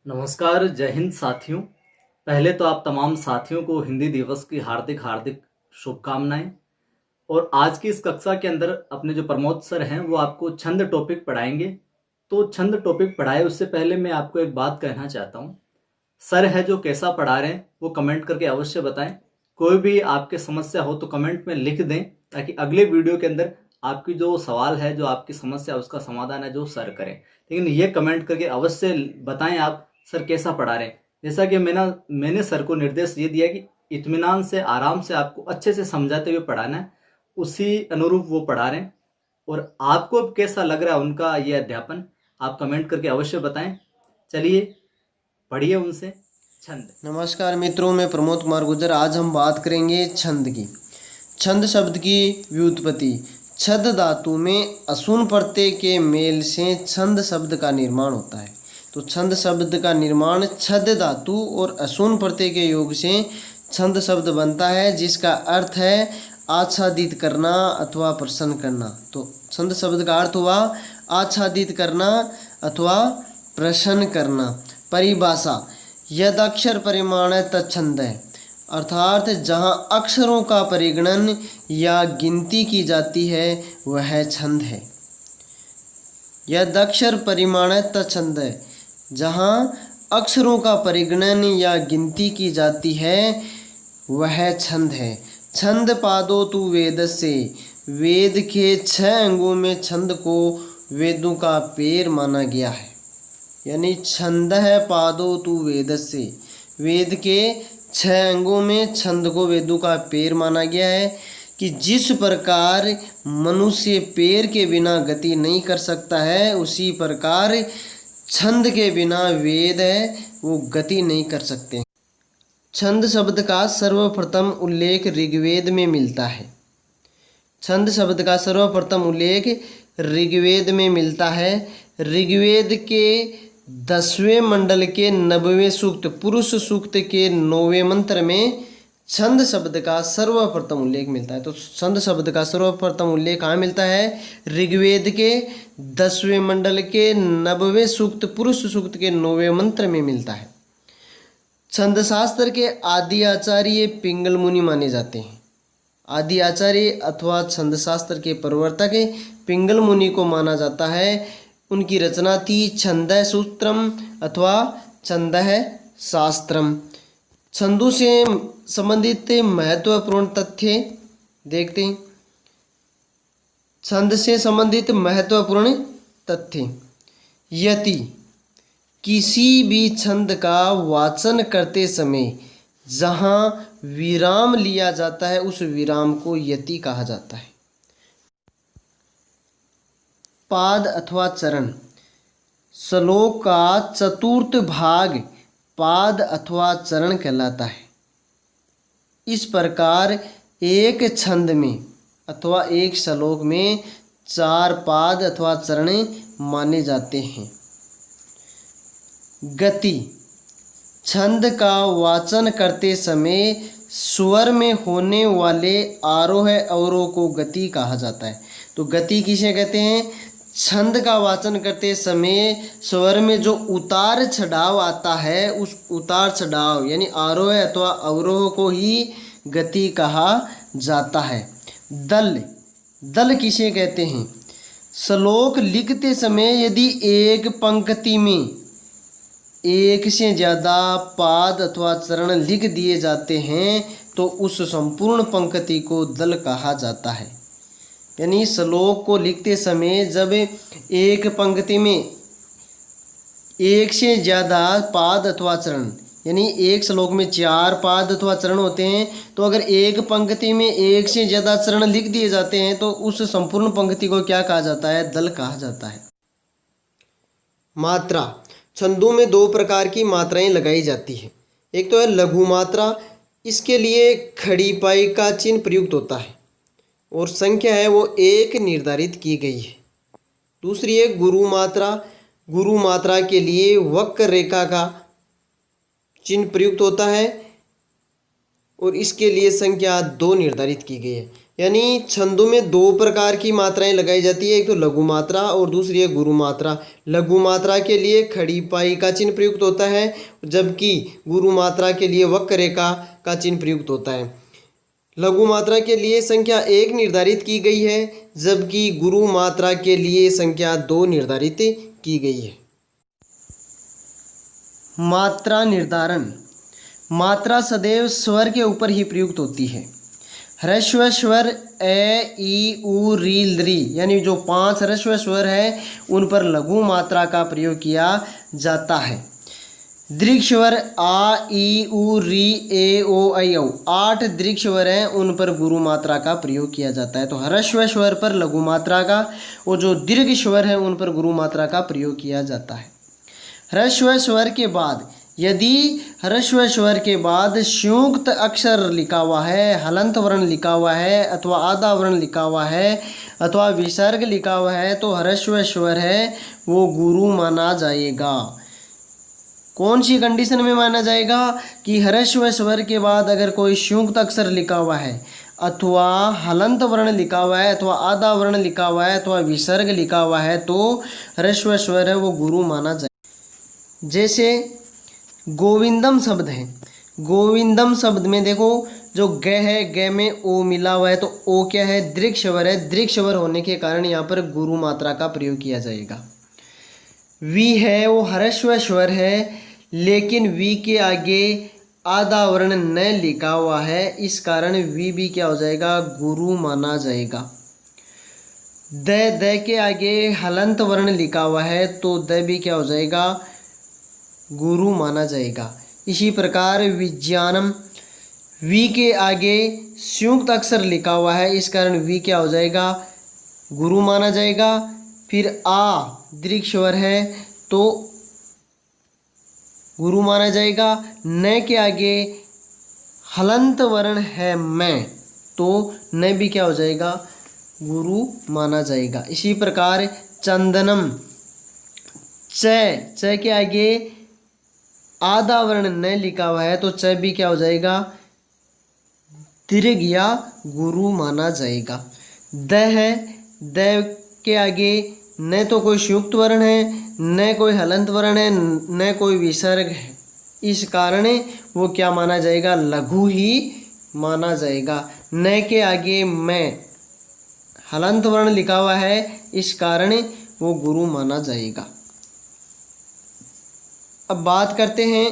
नमस्कार, जय हिंद साथियों। पहले तो आप तमाम साथियों को हिंदी दिवस की हार्दिक हार्दिक शुभकामनाएं। और आज की इस कक्षा के अंदर अपने जो प्रमोद सर हैं वो आपको छंद टॉपिक पढ़ाएंगे। तो छंद टॉपिक पढ़ाए उससे पहले मैं आपको एक बात कहना चाहता हूँ। सर है जो कैसा पढ़ा रहे हैं वो कमेंट करके अवश्य बताएं। कोई भी आपके समस्या हो तो कमेंट में लिख दें, ताकि अगले वीडियो के अंदर आपकी जो सवाल है, जो आपकी समस्या है, उसका समाधान है जो सर करें। लेकिन ये कमेंट करके अवश्य बताएं आप सर कैसा पढ़ा रहे हैं। जैसा कि मैंने सर को निर्देश ये दिया कि इत्मीनान से, आराम से आपको अच्छे से समझाते हुए पढ़ाना है, उसी अनुरूप वो पढ़ा रहे हैं। और आपको अब कैसा लग रहा है उनका ये अध्यापन, आप कमेंट करके अवश्य बताएं। चलिए पढ़िए उनसे छंद। नमस्कार मित्रों, मैं प्रमोद कुमार गुर्जर। आज हम बात करेंगे छंद की। छंद शब्द की व्युत्पत्ति। छद धातु में असून प्रत्यय के मेल से छंद शब्द का निर्माण होता है। तो छंद शब्द का निर्माण छद धातु और असून प्रत्यय के योग से छंद शब्द बनता है, जिसका अर्थ है आच्छादित करना अथवा प्रसन्न करना। तो छंद शब्द का अर्थ हुआ आच्छादित करना अथवा प्रसन्न करना। परिभाषा: यद अक्षर परिमाण तत्छंद है, अर्थात जहाँ अक्षरों का परिगणन या गिनती की जाती है वह छंद है। यद अक्षर परिमाण तत्छंद है, जहाँ अक्षरों का परिगणन या गिनती की जाती है वह छंद है। छंद पादो तु वेद से, वेद के 6 अंगों में छंद को वेदों का पैर माना गया है। यानी छंद है पादो तु वेद से, वेद के 6 अंगों में छंद को वेदों का पैर माना गया है। कि जिस प्रकार मनुष्य पैर के बिना गति नहीं कर सकता है, उसी प्रकार छंद के बिना वेद है वो गति नहीं कर सकते। छंद शब्द का सर्वप्रथम उल्लेख ऋग्वेद में मिलता है। छंद शब्द का सर्वप्रथम उल्लेख ऋग्वेद में मिलता है। ऋग्वेद के 10वें मंडल के 90वें सूक्त, पुरुष सूक्त के 9वें मंत्र में छंद शब्द का सर्वप्रथम उल्लेख मिलता है। तो छंद शब्द का सर्वप्रथम उल्लेख कहाँ मिलता है? ऋग्वेद के 10वें मंडल के 90वें सूक्त, पुरुष सूक्त के 9वें मंत्र में मिलता है। छंद शास्त्र के आदि आचार्य पिंगल मुनि माने जाते हैं। आदि आचार्य अथवा छंद शास्त्र के प्रवर्तक पिंगल मुनि को माना जाता है। उनकी रचना थी छंद सूत्रम अथवा छंद शास्त्रम। छंदों से संबंधित महत्वपूर्ण तथ्य देखते हैं। छंद से संबंधित महत्वपूर्ण तथ्य: यति, किसी भी छंद का वाचन करते समय जहाँ विराम लिया जाता है उस विराम को यति कहा जाता है। पाद अथवा चरण: श्लोक का चतुर्थ भाग पाद अथवा चरण कहलाता है। इस प्रकार एक छंद में अथवा एक श्लोक में 4 पाद अथवा चरण माने जाते हैं। गति: छंद का वाचन करते समय स्वर में होने वाले आरोह अवरोह को गति कहा जाता है। तो गति किसे कहते हैं? छंद का वाचन करते समय स्वर में जो उतार चढ़ाव आता है, उस उतार चढ़ाव यानी आरोह अथवा अवरोह को ही गति कहा जाता है। दल: दल किसे कहते हैं? श्लोक लिखते समय यदि एक पंक्ति में एक से ज़्यादा पाद अथवा चरण लिख दिए जाते हैं तो उस संपूर्ण पंक्ति को दल कहा जाता है। यानी श्लोक को लिखते समय जब एक पंक्ति में एक से ज़्यादा पाद अथवा चरण, यानी एक श्लोक में 4 पाद अथवा चरण होते हैं, तो अगर एक पंक्ति में एक से ज़्यादा चरण लिख दिए जाते हैं तो उस संपूर्ण पंक्ति को क्या कहा जाता है? दल कहा जाता है। मात्रा: छंदों में 2 प्रकार की मात्राएं लगाई जाती है। एक तो है लघु मात्रा, इसके लिए खड़ी पाई का चिन्ह प्रयुक्त होता है और संख्या है वो 1 निर्धारित की गई है। दूसरी है गुरु मात्रा। गुरु मात्रा के लिए वक्र रेखा का चिन्ह प्रयुक्त होता है और इसके लिए संख्या 2 निर्धारित की गई है। यानी छंदों में दो प्रकार की मात्राएं लगाई जाती है, एक तो लघु मात्रा और दूसरी है गुरु मात्रा। लघु मात्रा के लिए खड़ी पाई का चिन्ह प्रयुक्त होता है, जबकि गुरु मात्रा के लिए वक्र रेखा का चिन्ह प्रयुक्त होता है। लघु मात्रा के लिए संख्या 1 निर्धारित की गई है, जबकि गुरु मात्रा के लिए संख्या 2 निर्धारित की गई है। मात्रा निर्धारण। मात्रा सदैव स्वर के ऊपर ही प्रयुक्त होती है। ह्रस्व स्वर ए, ई, उ, री, री यानी जो 5 ह्रस्व स्वर है उन पर लघु मात्रा का प्रयोग किया जाता है। दीर्घ स्वर आ, ई, उ, री, ए, ओ, ऐ, औ 8 दीर्घ स्वर हैं, उन पर गुरु मात्रा का प्रयोग किया जाता है। तो ह्रस्व स्वर पर लघु मात्रा का और जो दीर्घ स्वर है उन पर गुरु मात्रा का प्रयोग किया जाता है। ह्रस्व स्वर के बाद यदि ह्रस्व स्वर के बाद संयुक्त अक्षर लिखा हुआ है, हलंत वर्ण लिखा हुआ है अथवा आधा वर्ण लिखा हुआ है अथवा विसर्ग लिखा हुआ है तो ह्रस्व स्वर है वो गुरु माना जाएगा। कौन सी कंडीशन में माना जाएगा कि ह्रस्व स्वर के बाद अगर कोई संयुक्त अक्षर लिखा हुआ है अथवा हलंत वर्ण लिखा हुआ है अथवा आधा वर्ण लिखा हुआ है अथवा विसर्ग लिखा हुआ है तो ह्रस्व स्वर है वो गुरु माना जाएगा। जैसे गोविंदम शब्द है, गोविंदम शब्द में देखो जो ग है, ग में ओ मिला हुआ है तो ओ क्या है, दीर्घ स्वर है। दीर्घ स्वर होने के कारण यहाँ पर गुरु मात्रा का प्रयोग किया जाएगा। वी है वो ह्रस्व स्वर है, लेकिन वी के आगे आधा वर्ण न लिखा हुआ है, इस कारण वी भी क्या हो जाएगा, गुरु माना जाएगा। द के आगे हलंत वर्ण लिखा हुआ है तो द भी क्या हो जाएगा, गुरु माना जाएगा। इसी प्रकार विज्ञानम, वी के आगे संयुक्त अक्षर लिखा हुआ है, इस कारण वी क्या हो जाएगा, गुरु माना जाएगा। फिर आ दीर्घ स्वर है तो गुरु माना जाएगा। न के आगे हलंत वर्ण है मैं तो न भी क्या हो जाएगा, गुरु माना जाएगा। इसी प्रकार चंदनम, च के आगे आधा वर्ण न लिखा हुआ है तो च भी क्या हो जाएगा, दीर्घ या गुरु माना जाएगा। द है, द के आगे न तो कोई संयुक्त वर्ण है, न कोई हलंत वर्ण है, न कोई विसर्ग है, इस कारण वो क्या माना जाएगा, लघु ही माना जाएगा। न के आगे मैं हलंत वर्ण लिखा हुआ है, इस कारण वो गुरु माना जाएगा। अब बात करते हैं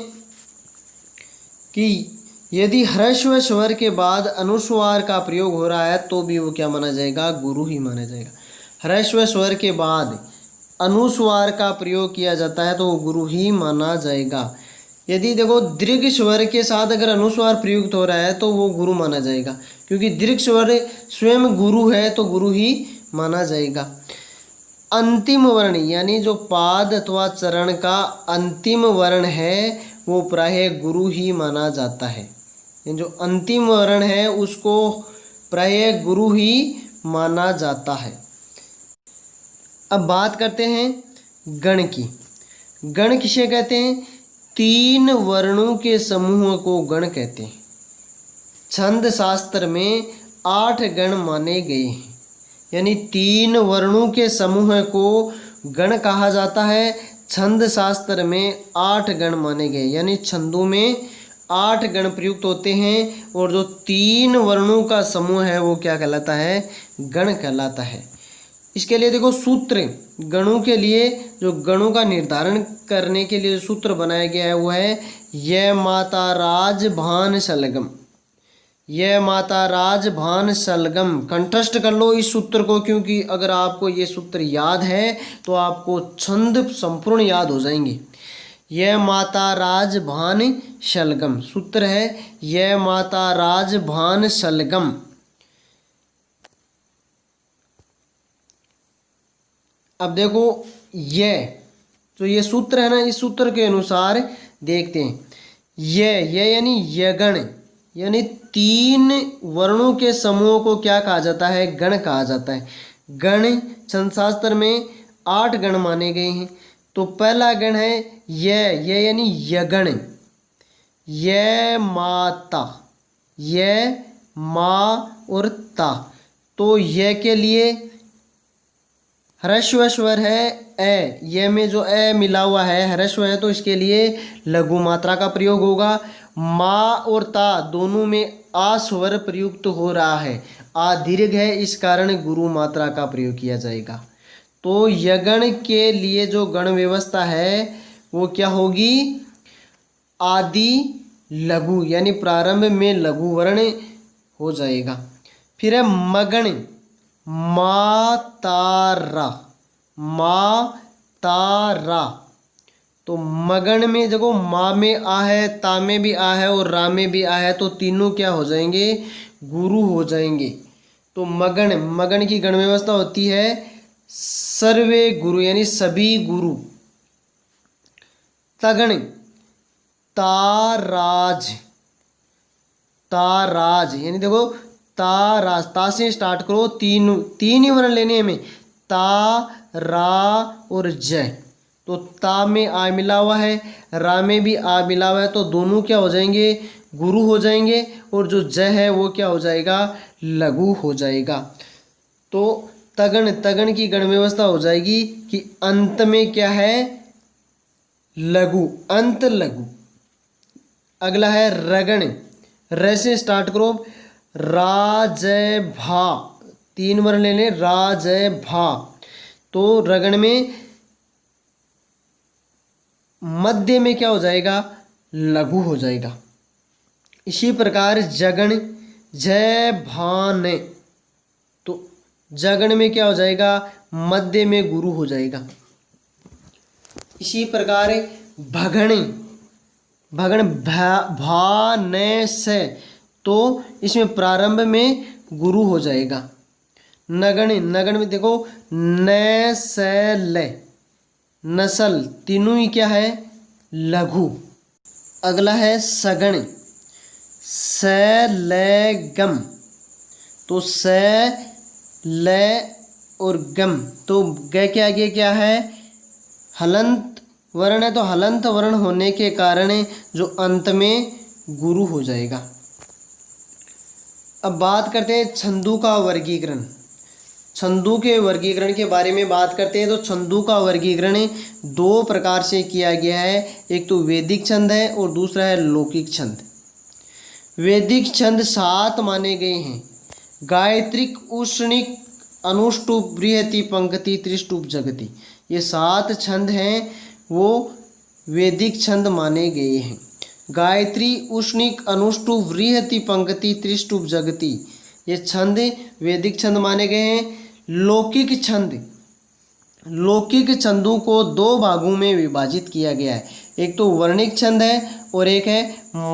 कि यदि ह्रस्व स्वर के बाद अनुस्वार का प्रयोग हो रहा है तो भी वो क्या माना जाएगा, गुरु ही माना जाएगा। ह्रस्व स्वर के बाद अनुस्वार का प्रयोग किया जाता है तो वो गुरु ही माना जाएगा। यदि देखो दीर्घ स्वर के साथ अगर अनुस्वार प्रयुक्त हो रहा है तो वो गुरु माना जाएगा, क्योंकि दीर्घ स्वर स्वयं गुरु है तो गुरु ही माना जाएगा। अंतिम वर्ण यानी जो पाद अथवा चरण का अंतिम वर्ण है वो प्रायः गुरु ही माना जाता है। जो अंतिम वर्ण है उसको प्रायः गुरु ही माना जाता है। अब बात करते हैं गण की। गण किसे कहते हैं, 3 वर्णों के समूह को गण कहते हैं। छंद शास्त्र में 8 गण माने गए हैं, यानी 3 वर्णों के समूह को गण कहा जाता है। छंद शास्त्र में 8 गण माने गए, यानी छंदों में 8 गण प्रयुक्त होते हैं और जो 3 वर्णों का समूह है वो क्या कहलाता है, गण कहलाता है। इसके लिए देखो सूत्र, गणों के लिए जो गणों का निर्धारण करने के लिए सूत्र बनाया गया है वो है यह माता राज भान सलगम। यह माता राज भान सलगम, कंठस्थ कर लो इस सूत्र को, क्योंकि अगर आपको ये सूत्र याद है तो आपको छंद संपूर्ण याद हो जाएंगे। यह माता राज भान शलगम, सूत्र है यह माता राज भान सलगम। अब देखो यह तो ये सूत्र है ना, इस सूत्र के अनुसार देखते हैं यह यानी यगण, यानी 3 वर्णों के समूह को क्या कहा जाता है, गण कहा जाता है। गण छंद शास्त्र में 8 गण माने गए हैं। तो पहला गण है यह यानी यगण, यह माता, यह मा और ता। तो य के लिए ह्रस्व स्वर है ए, ये में जो ए मिला हुआ है ह्रस्व है, तो इसके लिए लघु मात्रा का प्रयोग होगा। मा और ता दोनों में आ स्वर प्रयुक्त हो रहा है, आ दीर्घ है, इस कारण गुरु मात्रा का प्रयोग किया जाएगा। तो यगण के लिए जो गण व्यवस्था है वो क्या होगी, आदि लघु, यानी प्रारंभ में लघु वर्ण हो जाएगा। फिर है मगण, मा तारा, मा तारा। तो मगन में देखो मा में आ है, ता में भी आ है और रा में भी आ है, तो तीनों क्या हो जाएंगे, गुरु हो जाएंगे। तो मगन, मगन की गण व्यवस्था होती है सर्वे गुरु, यानी सभी गुरु। तगण, ताराज, ताराज, यानी देखो ताराज, ता से स्टार्ट करो, तीन ही वर्ण लेने में, ता, रा और जय। तो ता में आ मिला हुआ है, रा में भी आ मिला हुआ है, तो दोनों क्या हो जाएंगे, गुरु हो जाएंगे, और जो जय है वो क्या हो जाएगा, लघु हो जाएगा। तो तगण, तगण की गण व्यवस्था हो जाएगी कि अंत में क्या है, लघु, अंत लघु। अगला है रगण, र से स्टार्ट करो, रा जय भा, तीन वर्ण ले लें, रा जय भा। तो रगण में मध्य में क्या हो जाएगा, लघु हो जाएगा। इसी प्रकार जगण, जय भान, तो जगण में क्या हो जाएगा, मध्य में गुरु हो जाएगा। इसी प्रकार भगण, भगण भा न से, तो इसमें प्रारंभ में गुरु हो जाएगा। नगण, नगण में देखो न से ले, नसल, तीनों ही क्या है, लघु। अगला है सगण, स ले गम, तो स ले और गम, तो ग के आगे क्या है, हलंत वर्ण है, तो हलंत वर्ण होने के कारण जो अंत में गुरु हो जाएगा। अब बात करते हैं छंदों का वर्गीकरण। छंदों के वर्गीकरण के बारे में बात करते हैं, तो छंदों का वर्गीकरण दो प्रकार से किया गया है, एक तो वैदिक छंद है और दूसरा है लौकिक छंद। वैदिक छंद 7 माने गए हैं, गायत्रिक, उष्णिक, अनुष्टुप, बृहति, पंक्ति, त्रिष्टुप, जगति, ये 7 छंद हैं वो वैदिक छंद माने गए हैं। गायत्री, उष्णिक, अनुष्टुप, बृहति, पंक्ति, त्रिष्टुप, जगति, ये छंद वैदिक छंद माने गए हैं। लौकिक छंद, लौकिक छंदों को 2 भागों में विभाजित किया गया है, एक तो वर्णिक छंद है और एक है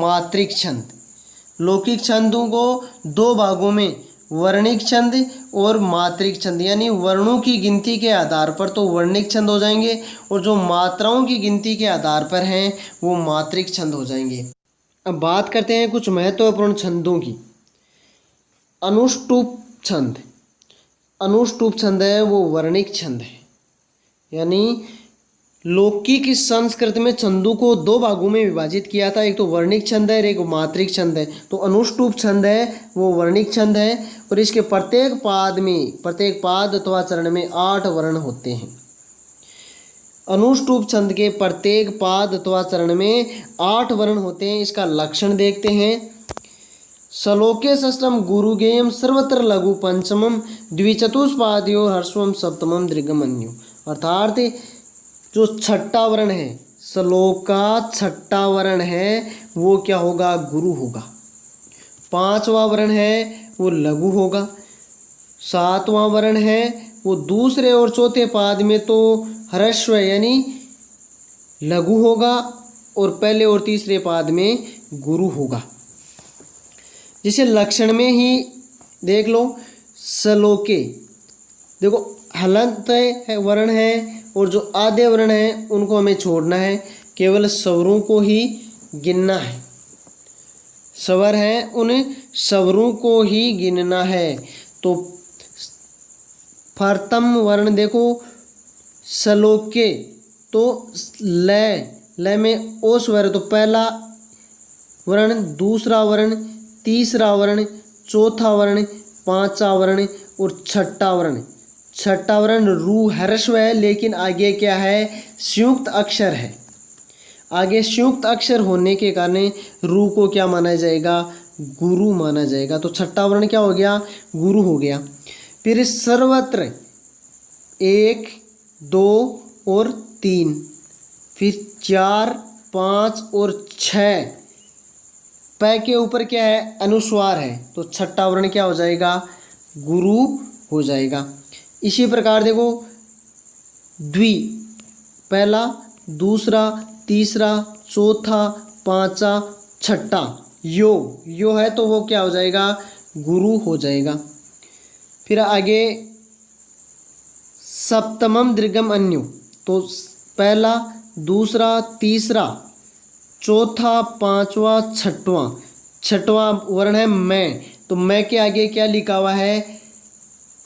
मात्रिक छंद। लौकिक छंदों को 2 भागों में, वर्णिक छंद और मात्रिक छंद, यानी वर्णों की गिनती के आधार पर तो वर्णिक छंद हो जाएंगे और जो मात्राओं की गिनती के आधार पर हैं वो मात्रिक छंद हो जाएंगे। अब बात करते हैं कुछ महत्वपूर्ण छंदों की। अनुष्टुप छंद, अनुष्टुप छंद है वो वर्णिक छंद है, यानी लौकिक संस्कृत में छंदों को 2 भागों में विभाजित किया था, एक तो वर्णिक छंद है और एक मात्रिक छंद है। तो अनुष्टुप छंद है वो वर्णिक छंद है और इसके प्रत्येक पाद में, प्रत्येक पाद अथवा चरण में 8 वर्ण होते हैं। अनुष्टुप छंद के प्रत्येक पाद अथवा चरण में 8 वर्ण होते हैं। इसका लक्षण देखते हैं। श्लोके षष्ठम गुरुगेयम सर्वत्र लघु पंचमम द्विचतुष्पाद्यो हर्षवम सप्तमम दीर्घमन्यु, अर्थात जो छठा वर्ण है, श्लोक का छठा वर्ण है वो क्या होगा, गुरु होगा। 5वां वर्ण है वो लघु होगा। 7वां वर्ण है वो दूसरे और चौथे पाद में तो ह्रस्व यानी लघु होगा और पहले और तीसरे पाद में गुरु होगा। जिसे लक्षण में ही देख लो, श्लोके देखो हलंत वर्ण है और जो आधे वर्ण है उनको हमें छोड़ना है, केवल स्वरों को ही गिनना है। स्वर है उन स्वरों को ही गिनना है। तो प्रथम वर्ण देखो श्लोके, तो ल में ओ स्वर, तो पहला वर्ण, दूसरा वर्ण, तीसरा वर्ण, चौथा वर्ण, पांचवा वर्ण और छठा वर्ण। छठा वर्ण रू ह्रस्व है, लेकिन आगे क्या है, संयुक्त अक्षर है। आगे संयुक्त अक्षर होने के कारण रू को क्या माना जाएगा, गुरु माना जाएगा। तो छठा वर्ण क्या हो गया, गुरु हो गया। फिर सर्वत्र 1, 2 और 3, फिर 4, 5 और 6 पै के ऊपर क्या है, अनुस्वार है। तो छठा वर्ण क्या हो जाएगा, गुरु हो जाएगा। इसी प्रकार देखो द्वि, पहला, दूसरा, तीसरा, चौथा, पांचवा, छठा, यो है तो वो क्या हो जाएगा, गुरु हो जाएगा। फिर आगे सप्तमम दीर्घम अन्यु, तो पहला, दूसरा, तीसरा, चौथा, पांचवा, छठवां वर्ण है मैं। तो मैं के आगे क्या लिखा हुआ है,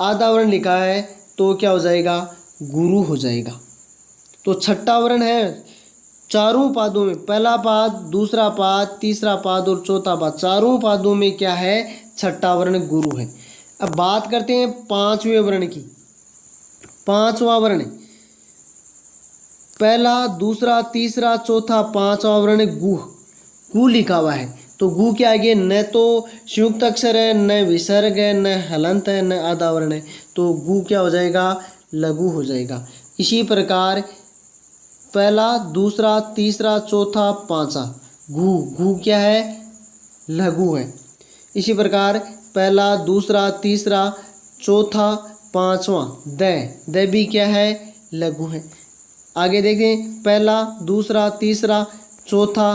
आधा वर्ण लिखा है, तो क्या हो जाएगा, गुरु हो जाएगा। तो छठा वर्ण है चारों पादों में, पहला पाद, दूसरा पाद, तीसरा पाद और चौथा पाद, चारों पादों में क्या है, छठा वर्ण गुरु है। अब बात करते हैं पांचवें वर्ण की। पांचवा वर्ण, पहला, दूसरा, तीसरा, चौथा, पांचवा वर्ण गु लिखा हुआ है। तो गु के आगे न तो संयुक्त अक्षर है, न विसर्ग है, न हलंत है, न आधा वर्ण है। तो गु क्या हो जाएगा, लघु हो जाएगा। इसी प्रकार पहला, दूसरा, तीसरा, चौथा, पांचवा, घू क्या है, लघु है। इसी प्रकार पहला, दूसरा, तीसरा, चौथा, पांचवा, द भी क्या है, लघु है। आगे देखें, पहला, दूसरा, तीसरा, चौथा,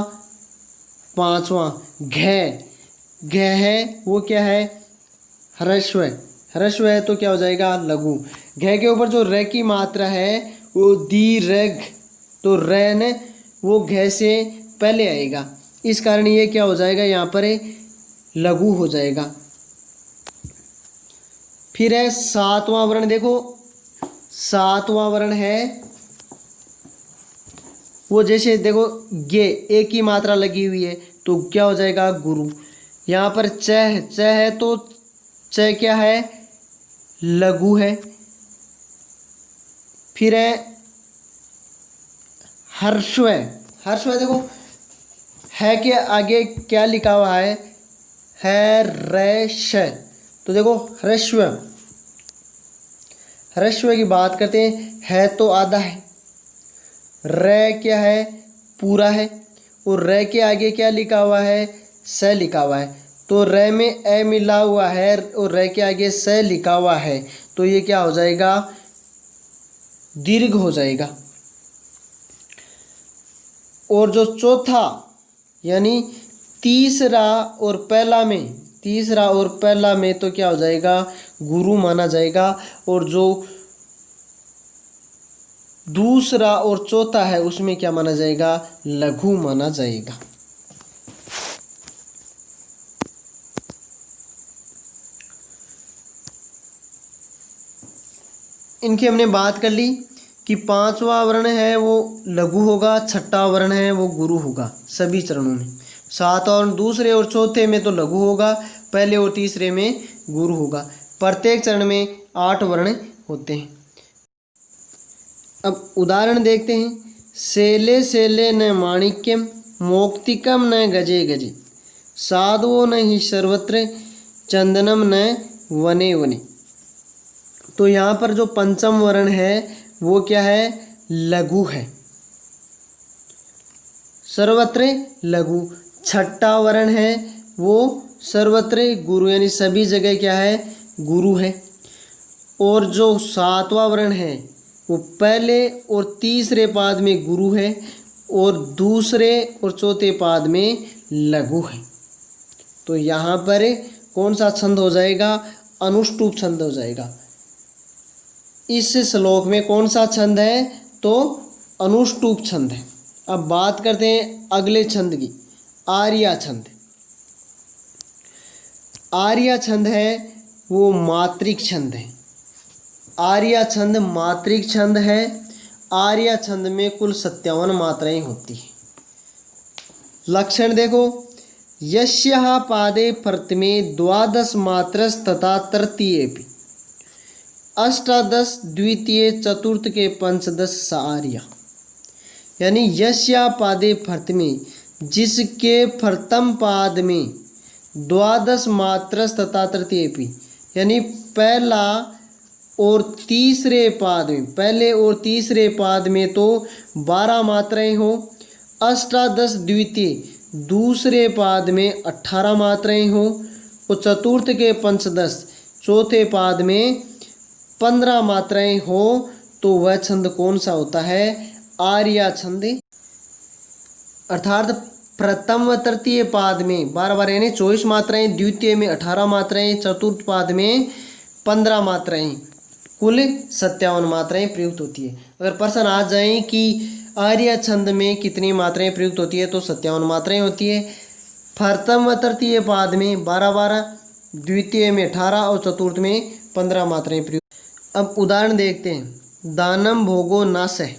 पांचवा, घ है वो क्या है, ह्रस्व है। ह्रस्व है तो क्या हो जाएगा, लघु। घ के ऊपर जो र की मात्रा है वो दीर्घ, तो रैन वो घ से पहले आएगा, इस कारण ये क्या हो जाएगा, यहाँ पर लघु हो जाएगा। फिर है सातवां वर्ण, देखो सातवां वर्ण है वो जैसे देखो गे, एक की मात्रा लगी हुई है तो क्या हो जाएगा, गुरु। यहाँ पर च है तो च क्या है, लघु है। फिर है हर्षव, हर्षव देखो है के आगे क्या लिखा हुआ है, ह्रस्व। तो देखो ह्रस्व, ह्रस्व की बात करते हैं, है तो आधा है, र क्या है, पूरा है, और र के आगे क्या लिखा हुआ है, स लिखा हुआ है। तो र में ए मिला हुआ है और र के आगे स लिखा हुआ है, तो ये क्या हो जाएगा, दीर्घ हो जाएगा। और जो चौथा यानी तीसरा और पहला में, तीसरा और पहला में तो क्या हो जाएगा, गुरु माना जाएगा। और जो दूसरा और चौथा है उसमें क्या माना जाएगा, लघु माना जाएगा। इनकी हमने बात कर ली कि पांचवा वर्ण है वो लघु होगा, छठा वर्ण है वो गुरु होगा सभी चरणों में। सात और दूसरे और चौथे में तो लघु होगा, पहले और तीसरे में गुरु होगा। प्रत्येक चरण में 8 वर्ण होते हैं। अब उदाहरण देखते हैं। सेले सेले न माणिक्यम, मौक्तिकम न गजे गजे, साधवो न ही सर्वत्र, चंदनम न वने वने। तो यहाँ पर जो पंचम वर्ण है वो क्या है, लघु है, सर्वत्र लघु। छठा वर्ण है वो सर्वत्र गुरु, यानी सभी जगह क्या है, गुरु है। और जो सातवां वर्ण है वो पहले और तीसरे पाद में गुरु है और दूसरे और चौथे पाद में लघु है। तो यहाँ पर कौन सा छंद हो जाएगा, अनुष्टुप छंद हो जाएगा। इस श्लोक में कौन सा छंद है, तो अनुष्टुप छंद है। अब बात करते हैं अगले छंद की, आर्या छंद। आर्या छंद है वो मात्रिक छंद है। आर्या छंद मात्रिक छंद है। आर्या छंद में कुल 57 मात्राएं होती हैं। लक्षण देखो, यस्याः पादे प्रथमे द्वादश मात्रस्तथा तृतीयेऽपि अष्टादश द्वितीय चतुर्थ के पंचदश सार्या। यानी यस्या पादे प्रथमे, जिसके प्रथम पाद में द्वादश मात्रस तथा तृतीयेऽपि, यानी पहला और तीसरे पाद में, पहले और तीसरे पाद में तो 12 मात्राएं हो, अष्टादश द्वितीय दूसरे पाद में 18 मात्राएं हो, और चतुर्थ के पंचदश चौथे पाद में 15 मात्राएं हो, तो वह छंद कौन सा होता है? आर्या छंद। अर्थात प्रथम व तृतीय पाद में 12 यानी 24 मात्राएं, द्वितीय में 18 मात्राएं, चतुर्थ पाद में 15 मात्राएं, कुल 57 मात्राएं प्रयुक्त होती है। अगर प्रश्न आ जाए कि आर्या छंद में कितनी मात्राएं प्रयुक्त होती है, तो 57 मात्राएं होती है। प्रथम व तृतीय पाद में 12, द्वितीय में 18 और चतुर्थ में 15 मात्राएं प्रयुक्त। अब उदाहरण देखते हैं। दानम भोगो नासः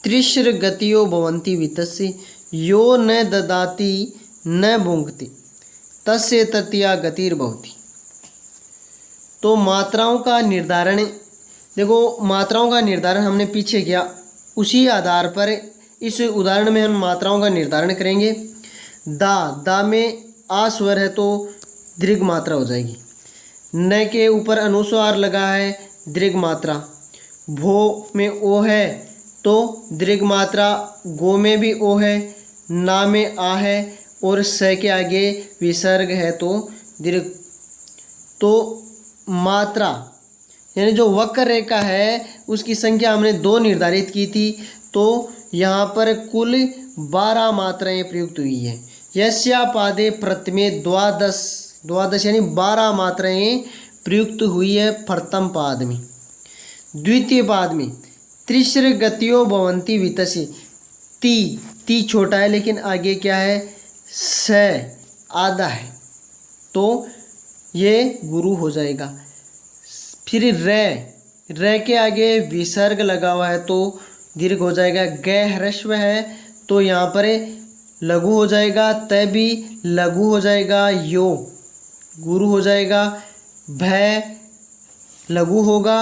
त्रिश्र गतियो भवन्ति वित्तस्य यो न ददाति न भुंक्ति तस्य तृतीया गतिर्भवति। तो मात्राओं का निर्धारण, देखो मात्राओं का निर्धारण हमने पीछे किया, उसी आधार पर इस उदाहरण में हम मात्राओं का निर्धारण करेंगे। दा में आ स्वर है तो दीर्घ मात्रा हो जाएगी। न के ऊपर अनुस्वार लगा है, दीर्घ मात्रा। भो में ओ है तो दीर्घ मात्रा, गो में भी ओ है, ना में आ है, और स के आगे विसर्ग है तो दीर्घ। तो मात्रा यानी जो वक्र रेखा है उसकी संख्या हमने 2 निर्धारित की थी, तो यहाँ पर कुल 12 मात्राएं प्रयुक्त हुई है। यस्या पादे प्रथमे द्वादश यानी 12 मात्राएं प्रयुक्त हुई है प्रथम पाद में। द्वितीय पाद में त्रिश्र गतियो भवन्ति वित्तस्य, ती छोटा है लेकिन आगे क्या है? स आधा है, तो ये गुरु हो जाएगा। फिर रे के आगे विसर्ग लगा हुआ है तो दीर्घ हो जाएगा। ग ह्रस्व है तो यहाँ पर लघु हो जाएगा, त भी लघु हो जाएगा, यो गुरु हो जाएगा, भय लघु होगा,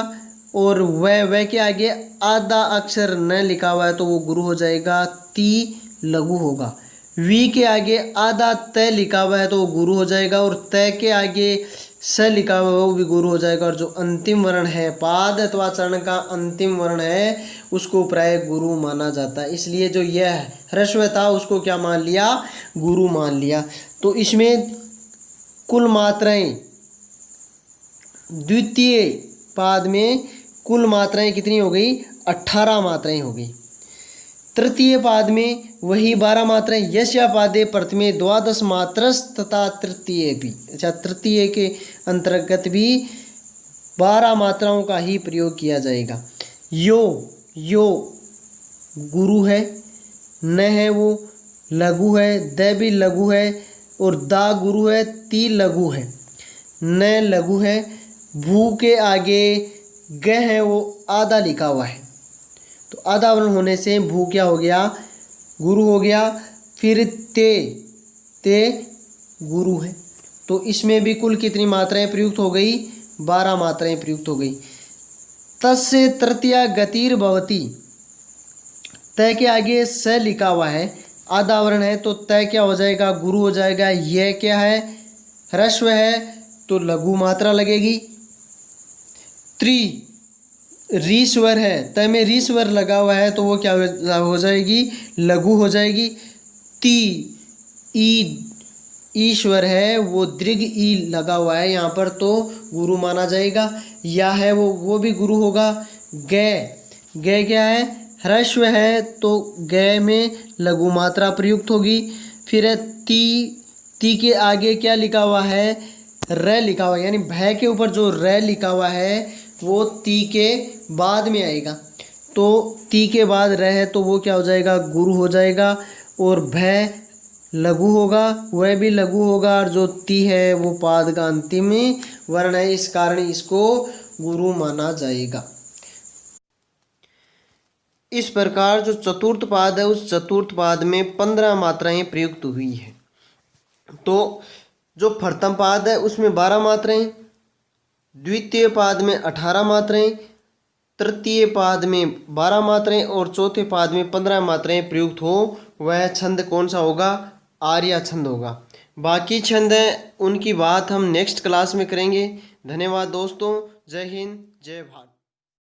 और वह के आगे आधा अक्षर न लिखा हुआ है तो वो गुरु हो जाएगा, ती लघु होगा। वी के आगे आधा त लिखा हुआ है तो वो गुरु हो जाएगा, और त के आगे स लिखा हुआ है वो भी गुरु हो जाएगा। और जो अंतिम वर्ण है, पाद अथवा चरण का अंतिम वर्ण है, उसको प्राय गुरु माना जाता है। इसलिए जो यह ह्रस्व था उसको क्या मान लिया? गुरु मान लिया। तो इसमें कुल मात्राएं, द्वितीय पाद में कुल मात्राएं कितनी हो गई? 18 मात्राएं हो गई। तृतीय पाद में वही 12 मात्राएं। यस्या पादे प्रथमे द्वादश मात्रस तथा तृतीय भी, अच्छा तृतीय के अंतर्गत भी 12 मात्राओं का ही प्रयोग किया जाएगा। यो गुरु है, न है वो लघु है, द भी लघु है, और दा गुरु है, ती लघु है, न लघु है। भू के आगे ग है वो आधा लिखा हुआ है, तो आधा वर्ण होने से भू क्या हो गया? गुरु हो गया। फिर ते गुरु है, तो इसमें भी कुल कितनी मात्राएं प्रयुक्त हो गई? 12 मात्राएं प्रयुक्त हो गई। तस्य तृतीया गतिर्भवति, त के आगे स लिखा हुआ है, आधा वर्ण है तो त क्या हो जाएगा? गुरु हो जाएगा। यह क्या है? ह्रस्व है तो लघु मात्रा लगेगी। री स्वर है, त में री स्वर लगा हुआ है तो वो क्या हो जाएगी? लघु हो जाएगी। ई स्वर है वो दीर्घ ई लगा हुआ है यहाँ पर तो गुरु माना जाएगा। या है वो भी गुरु होगा। ग क्या है? ह्रस्व है तो ग में लघु मात्रा प्रयुक्त होगी। फिर है ती के आगे क्या लिखा हुआ है? र लिखा हुआ है, यानी भय के ऊपर जो र लिखा हुआ है वो ती के बाद में आएगा, तो ती के बाद र है तो वो क्या हो जाएगा? गुरु हो जाएगा। और भय लघु होगा, वह भी लघु होगा, और जो ती है वो पाद का अंतिम वर्ण है, इस कारण इसको गुरु माना जाएगा। इस प्रकार जो चतुर्थ पाद है उस चतुर्थ पाद में 15 मात्राएं प्रयुक्त हुई है। तो जो प्रथम पाद है उसमें 12 मात्राएं, द्वितीय पाद में 18 मात्राएं, तृतीय पाद में 12 मात्राएं और चौथे पाद में 15 मात्राएं प्रयुक्त हो, वह छंद कौन सा होगा? आर्या छंद होगा। बाकी छंद है उनकी बात हम नेक्स्ट क्लास में करेंगे। धन्यवाद दोस्तों। जय हिंद, जय भारत।